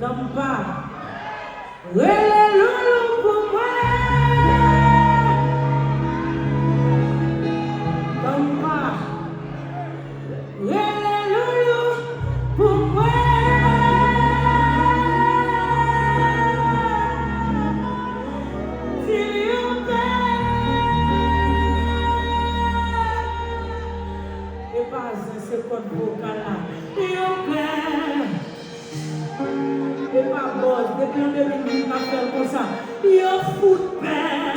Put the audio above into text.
Gampa, wele lulu kumwe. Gampa, wele lulu kumwe. Siliuke, e base se corpo cala, yuke. Et pas boss, depuis en 2008, on a fait comme ça. Yo fout peur.